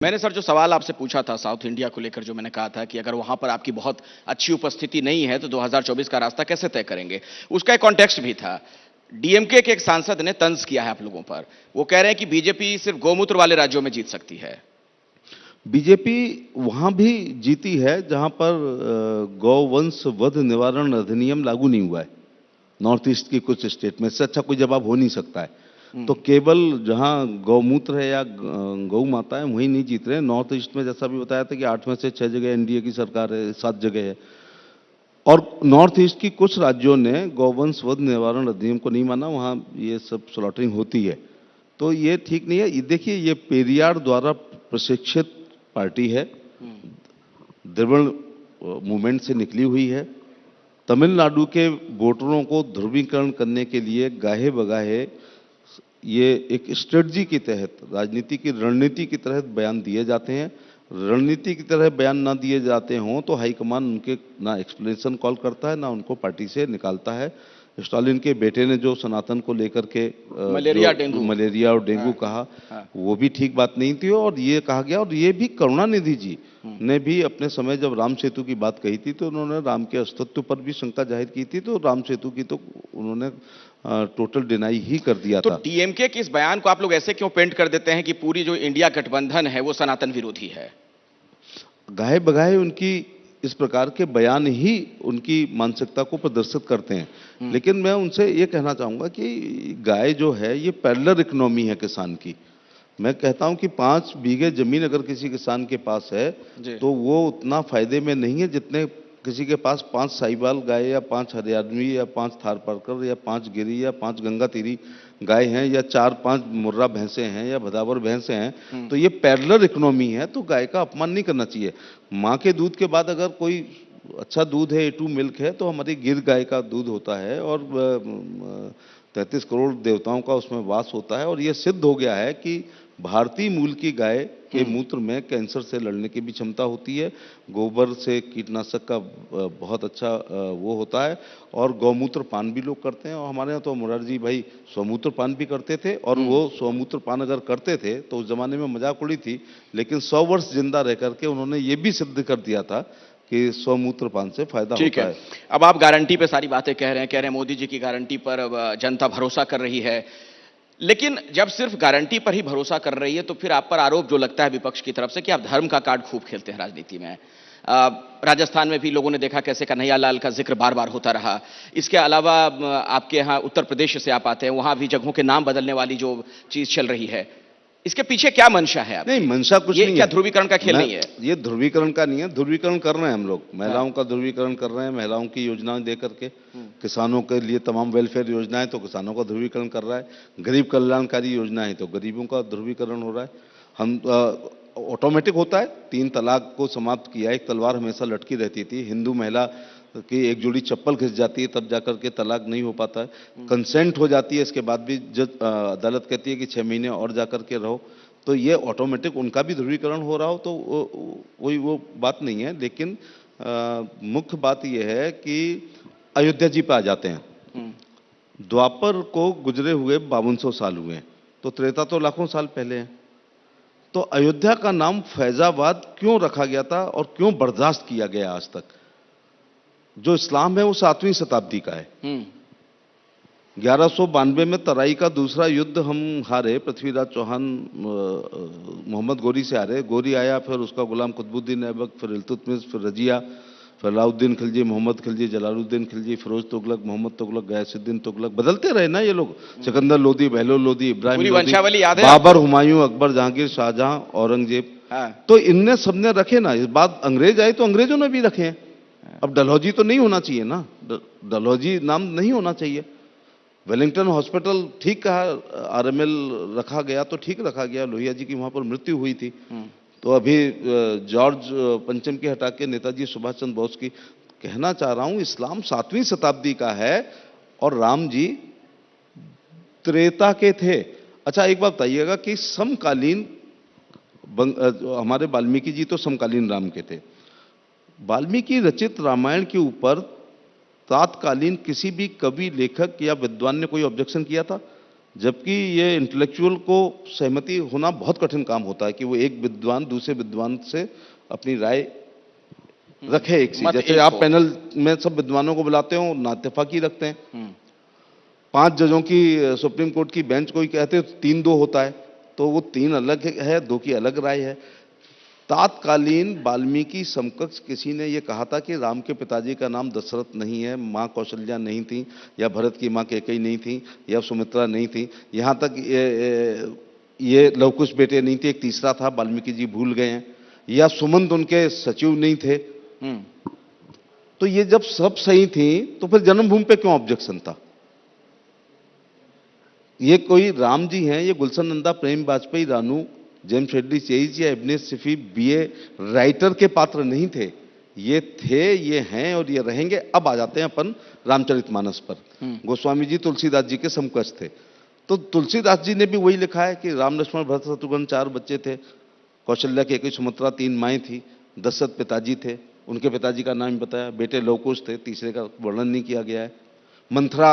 मैंने सर जो सवाल आपसे पूछा था साउथ इंडिया को लेकर, जो मैंने कहा था कि अगर वहां पर आपकी बहुत अच्छी उपस्थिति नहीं है तो 2024 का रास्ता कैसे तय करेंगे, उसका एक कॉन्टेक्स्ट भी था। डीएमके के एक सांसद ने तंज किया है आप लोगों पर। वो कह रहे हैं कि बीजेपी सिर्फ गोमूत्र वाले राज्यों में जीत सकती है। बीजेपी वहां भी जीती है जहां पर गौवंश वध निवारण अधिनियम लागू नहीं हुआ है। नॉर्थ ईस्ट की कुछ स्टेट में इससे अच्छा कोई जवाब हो नहीं सकता है। तो केवल जहां गौमूत्र है या गौ माता है वहीं नहीं जीत रहे। नॉर्थ ईस्ट में जैसा भी बताया था कि 8 में से 6 जगह एनडीए की सरकार है, 7 जगह है। और नॉर्थ ईस्ट की कुछ राज्यों ने गौवंश वध निवारण अधिनियम को नहीं माना, वहां ये सब स्लॉटरिंग होती है। तो ये ठीक नहीं है। देखिए, ये पेरियार द्वारा प्रशिक्षित पार्टी है, द्रविड़ मूवमेंट से निकली हुई है। तमिलनाडु के वोटरों को ध्रुवीकरण करने के लिए गाहे बगाहे ये एक स्ट्रेटजी के तहत, राजनीति की रणनीति की तहत बयान दिए जाते हैं। रणनीति की तरह बयान ना दिए जाते हों तो हाईकमान उनके ना एक्सप्लेनेशन कॉल करता है, ना उनको पार्टी से निकालता है। स्टालिन के बेटे ने जो सनातन को लेकर के मलेरिया और डेंगू कहा, वो भी ठीक बात नहीं थी। और ये कहा गया, और ये भी करुणानिधि जी ने भी अपने समय जब राम सेतु की बात कही थी तो उन्होंने राम के अस्तित्व पर भी शंका जाहिर की थी। तो राम सेतु की तो उन्होंने टोटल डिनाई ही कर दिया था। तो डीएमके के इस बयान को आप लोग ऐसे क्यों पेंट कर देते हैं कि पूरी जो इंडिया गठबंधन है वो सनातन विरोधी है? गाहे बगाहे उनकी इस प्रकार के बयान ही उनकी मानसिकता को प्रदर्शित करते हैं। लेकिन मैं उनसे ये कहना चाहूंगा कि गाय जो है ये पैरेलल इकोनॉमी है किसान की। मैं कहता हूं कि 5 बीघे जमीन अगर किसी किसान के पास है तो वो उतना फायदे में नहीं है जितने किसी के पास 5 साहिवाल गाय या 5 हरियाणवी या 5 थारपारकर या 5 गिरी या 5 गंगा तीरी गाय हैं या 4-5 मुर्रा भैंसे हैं या भदावर भैंसे हैं। तो ये पैरेलल इकोनॉमी है, तो गाय का अपमान नहीं करना चाहिए। माँ के दूध के बाद अगर कोई अच्छा दूध है, A2 मिल्क है, तो हमारी गिर गाय का दूध होता है और 33 करोड़ देवताओं का उसमें वास होता है। और ये सिद्ध हो गया है कि भारतीय मूल की गाय के मूत्र में कैंसर से लड़ने की भी क्षमता होती है। गोबर से कीटनाशक का बहुत अच्छा वो होता है। और गौमूत्र पान भी लोग करते हैं। और हमारे यहाँ तो मुरारजी भाई स्वमूत्र पान भी करते थे। और वो स्वमूत्र पान अगर करते थे तो उस जमाने में मजाक उड़ी थी, लेकिन 100 वर्ष जिंदा रह करके उन्होंने ये भी सिद्ध कर दिया था कि स्वमूत्र पान से फायदा होता है। अब आप गारंटी पे सारी बातें कह रहे हैं मोदी जी की गारंटी पर अब जनता भरोसा कर रही है। लेकिन जब सिर्फ गारंटी पर ही भरोसा कर रही है तो फिर आप पर आरोप जो लगता है विपक्ष की तरफ से कि आप धर्म का कार्ड खूब खेलते हैं राजनीति में। राजस्थान में भी लोगों ने देखा कैसे कन्हैयालाल का जिक्र बार बार होता रहा। इसके अलावा आपके यहाँ उत्तर प्रदेश से आप आते हैं, वहां भी जगहों के नाम बदलने वाली जो चीज चल रही है, इसके पीछे क्या मंशा है? नहीं, मंशा कुछ नहीं है। क्या ध्रुवीकरण का खेल नहीं है? ये ध्रुवीकरण का नहीं है। ध्रुवीकरण कर रहे हैं हम लोग, महिलाओं का ध्रुवीकरण कर रहे हैं। महिलाओं की योजनाएं दे करके, किसानों के लिए तमाम वेलफेयर योजनाएं तो किसानों का ध्रुवीकरण कर रहा है। गरीब कल्याणकारी योजनाएं तो गरीबों का ध्रुवीकरण हो रहा है। हम ऑटोमेटिक होता है। 3 तलाक को समाप्त किया। एक तलवार हमेशा लटकी रहती थी। हिंदू महिला कि एक जोड़ी चप्पल घिस जाती है तब जाकर के तलाक नहीं हो पाता है। कंसेंट हो जाती है, इसके बाद भी जज अदालत कहती है कि 6 महीने और जाकर के रहो। तो ये ऑटोमेटिक उनका भी ध्रुवीकरण हो रहा हो तो कोई वो बात नहीं है। लेकिन मुख्य बात यह है कि अयोध्या जी पे आ जाते हैं। द्वापर को गुजरे हुए 5200 साल हुए, तो त्रेता तो लाखों साल पहले है। तो अयोध्या का नाम फैजाबाद क्यों रखा गया था और क्यों बर्दाश्त किया गया आज तक? जो इस्लाम है वो 7वीं शताब्दी का है। 1192 में तराई का दूसरा युद्ध हम हारे। पृथ्वीराज चौहान मोहम्मद गोरी से हारे। गोरी आया, फिर उसका गुलाम कुतुबुद्दीन ऐबक, फिर इल्तुतमिश, फिर रजिया, फिर अलाउद्दीन खिलजी, मोहम्मद खिलजी, जलालुद्दीन खिलजी, फिरोज तुगलक, मोहम्मद तुगलक, गयासुद्दीन तुगलक, बदलते रहे ना ये लोग। सिकंदर लोदी, बहलोल लोदी, इब्राहिम लोदी, बाबर, हुमायूं, अकबर, जहांगीर, शाहजहां, औरंगजेब। तो इनने सबने रखे ना। इस बात अंग्रेज आए तो अंग्रेजों ने भी रखे हैं। अब डलहौजी तो नहीं होना चाहिए ना, डलहौजी नाम नहीं होना चाहिए। वेलिंगटन हॉस्पिटल ठीक कहा, आरएमएल रखा गया तो ठीक रखा गया। लोहिया जी की वहां पर मृत्यु हुई थी। तो अभी जॉर्ज पंचम की हटा के नेताजी सुभाष चंद्र बोस की। कहना चाह रहा हूं, इस्लाम 7वीं शताब्दी का है और राम जी त्रेता के थे। अच्छा, एक बात बताइएगा कि समकालीन हमारे वाल्मीकि जी तो समकालीन राम के थे। वाल्मीकि रचित रामायण के ऊपर तात्कालीन किसी भी कवि, लेखक या विद्वान ने कोई ऑब्जेक्शन किया था? जबकि ये इंटेलेक्चुअल को सहमति होना बहुत कठिन काम होता है कि वो एक विद्वान दूसरे विद्वान से अपनी राय रखे एक सी। मत जैसे एक आप हो। पैनल में सब विद्वानों को बुलाते हो, नाइतफाकी रखते हैं। हम्म, 5 जजों की सुप्रीम कोर्ट की बेंच कोई कहते हो 3-2 होता है, तो वो 3 अलग है, 2 की अलग राय है। तात्कालीन वाल्मीकि समकक्ष किसी ने ये कहा था कि राम के पिताजी का नाम दशरथ नहीं है, माँ कौशल्या नहीं थी, या भरत की माँ कैकेयी नहीं थी, या सुमित्रा नहीं थी, यहाँ तक ये लवकुश बेटे नहीं थे, एक तीसरा था वाल्मीकि जी भूल गए हैं, या सुमंत उनके सचिव नहीं थे। हम्म। तो ये जब सब सही थी तो फिर जन्मभूमि पे क्यों ऑब्जेक्शन था? ये कोई राम जी हैं, ये Gulshan Nanda, Prem Vajpayee, Ranu, James Hadley Chase या इब्ने सिफी बीए राइटर के पात्र नहीं थे। ये थे, ये हैं और ये रहेंगे। अब आ जाते हैं अपन रामचरितमानस पर। गोस्वामी जी तुलसीदास जी के समकक्ष थे। तो तुलसीदास जी ने भी वही लिखा है कि राम लक्ष्मण भरत शत्रुघ्न 4 बच्चे थे, कौशल्या की एक सुमित्रा 3 माएँ थी, दशरथ पिताजी थे, उनके पिताजी का नाम बताया, बेटे लवकुश थे, तीसरे का वर्णन नहीं किया गया है। मंथरा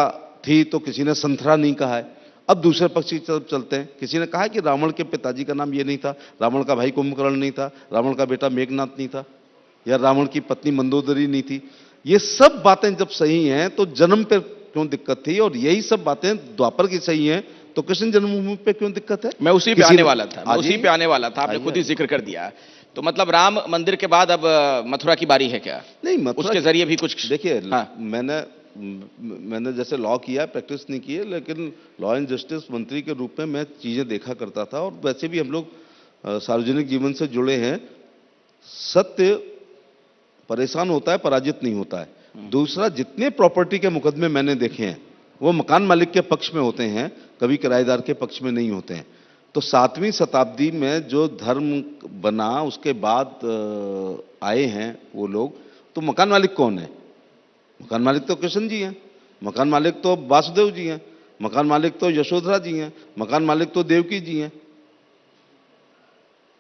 थी तो किसी ने संथरा नहीं कहा है। अब दूसरे पक्ष की तरफ चलते हैं, किसी ने कहा है कि रावण के पिताजी का नाम ये नहीं था, रावण का भाई कुंभकर्ण नहीं था, रावण का बेटा मेघनाथ नहीं था, या रावण की पत्नी मंदोदरी नहीं थी। ये सब बातें जब सही हैं तो जन्म पे क्यों दिक्कत थी? और यही सब बातें द्वापर की सही हैं तो कृष्ण जन्मभूमि पे क्यों दिक्कत है? मैं उसी पे किसी आने ने- वाला था, मैं उसी पे आने वाला था, आपने आइए। खुद ही जिक्र कर दिया। तो मतलब राम मंदिर के बाद अब मथुरा की बारी है क्या? नहीं, मथुरा उसके जरिए भी कुछ देखिए। हाँ। मैंने जैसे लॉ किया, प्रैक्टिस नहीं की है, लेकिन लॉ एंड जस्टिस मंत्री के रूप में मैं चीजें देखा करता था, और वैसे भी हम लोग सार्वजनिक जीवन से जुड़े हैं। सत्य परेशान होता है, पराजित नहीं होता है। दूसरा, जितने प्रॉपर्टी के मुकदमे मैंने देखे हैं वो मकान मालिक के पक्ष में होते हैं, कभी किराएदार के पक्ष में नहीं होते हैं। तो 7वीं शताब्दी में जो धर्म बना उसके बाद आए हैं वो लोग, तो मकान मालिक कौन है? मकान मालिक तो कृष्ण जी हैं, मकान मालिक तो वासुदेव जी हैं, मकान मालिक तो यशोधरा जी हैं, मकान मालिक तो देवकी जी हैं।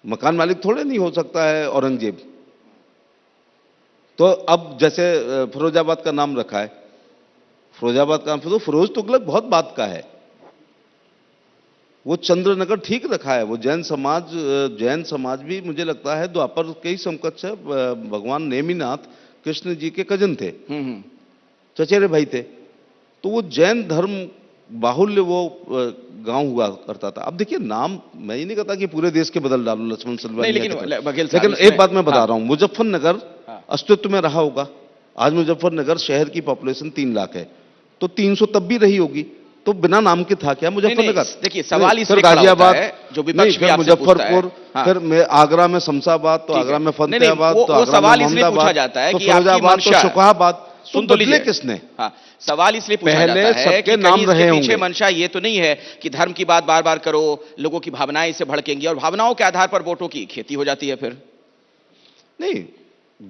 मकान मालिक थोड़े नहीं हो सकता है औरंगजेब। तो अब जैसे फिरोजाबाद का नाम रखा है, फिरोजाबाद का नाम तो फिरोज तुगलक बहुत बात का है। वो चंद्रनगर ठीक रखा है। वो जैन समाज भी मुझे लगता है द्वापर के ही समकक्ष है। भगवान नेमिनाथ कृष्ण जी के कजन थे, चचेरे भाई थे। तो वो जैन धर्म बाहुल्य वो गांव हुआ करता था। अब देखिए, नाम मैं ये नहीं कहता कि पूरे देश के बदल डालो लक्ष्मण नहीं, लेकिन बघेल साहब, लेकिन इसमें- एक बात मैं बता हाँ। रहा हूं, मुजफ्फरनगर अस्तित्व में रहा होगा। आज मुजफ्फरनगर शहर की पॉपुलेशन 3 लाख है, तो 300 तब भी रही होगी। तो बिना नाम के था क्या मुजफ्फरनगर? देखिए, सवाल नहीं, इसलिए फिर खड़ा होता गाजियाबाद, है, जो विपक्ष नहीं, भी फिर आपसे पूछता है। मुजफ्फरपुर, हाँ। फिर आगरा में शमशाबाद, तो ठीक आगरा है। में नहीं, फतेहाबाद, तो वो आगरा सवाल में इसलिए पूछा मोहम्मदाबाद, जाता है तो कि आपकी फिरोजाबाद, तो मंशा- शुकाबाद, तो सुन तो बदले लीजिए किसने? हाँ, सवाल इसलिए पूछा पहले जाता है सबके कि नाम कहीं इसके रहे पीछे होंगे। मंशा ये तो नहीं है कि धर्म की बात बार बार करो, लोगों की भावनाएं इससे भड़केंगी और भावनाओं के आधार पर वोटों की खेती हो जाती है। फिर नहीं,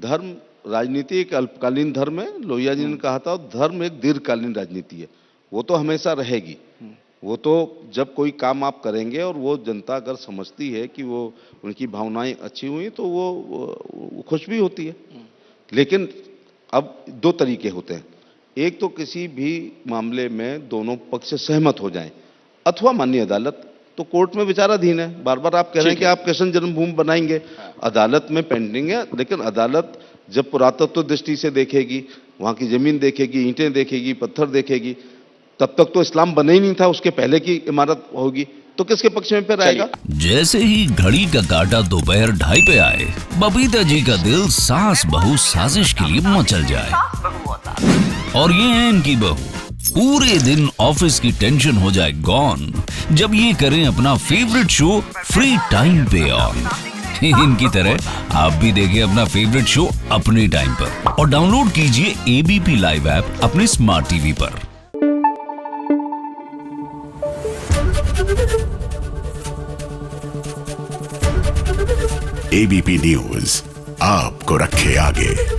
धर्म राजनीति एक अल्पकालीन धर्म है। लोहिया जी ने कहा था धर्म एक दीर्घकालीन राजनीति है। वो तो हमेशा रहेगी। वो तो जब कोई काम आप करेंगे और वो जनता अगर समझती है कि वो उनकी भावनाएं अच्छी हुई तो वो खुश भी होती है। लेकिन अब 2 तरीके होते हैं। एक तो किसी भी मामले में दोनों पक्ष सहमत हो जाएं, अथवा माननीय अदालत, तो कोर्ट में विचाराधीन है। बार बार आप कह रहे हैं कि आप कृष्ण जन्मभूमि बनाएंगे, अदालत में पेंडिंग है। लेकिन अदालत जब पुरातत्व दृष्टि से देखेगी, वहां की जमीन देखेगी, ईंटें देखेगी, पत्थर देखेगी, तब तक तो इस्लाम बने ही नहीं था, उसके पहले की इमारत होगी, तो किसके पक्ष में फिर आएगा? जैसे ही घड़ी का काटा दोपहर 2:30 पे आए, बबीता जी का दिल सास बहू साजिश के लिए मचल जाए। और ये है इनकी बहू, पूरे दिन ऑफिस की टेंशन हो जाए गॉन जब ये करें अपना फेवरेट शो फ्री टाइम पे ऑन। इनकी तरह आप भी देखें अपना फेवरेट शो अपने टाइम पर और डाउनलोड कीजिए एबीपी लाइव ऐप अपने स्मार्ट टीवी पर। एबीपी न्यूज आपको रखे आगे।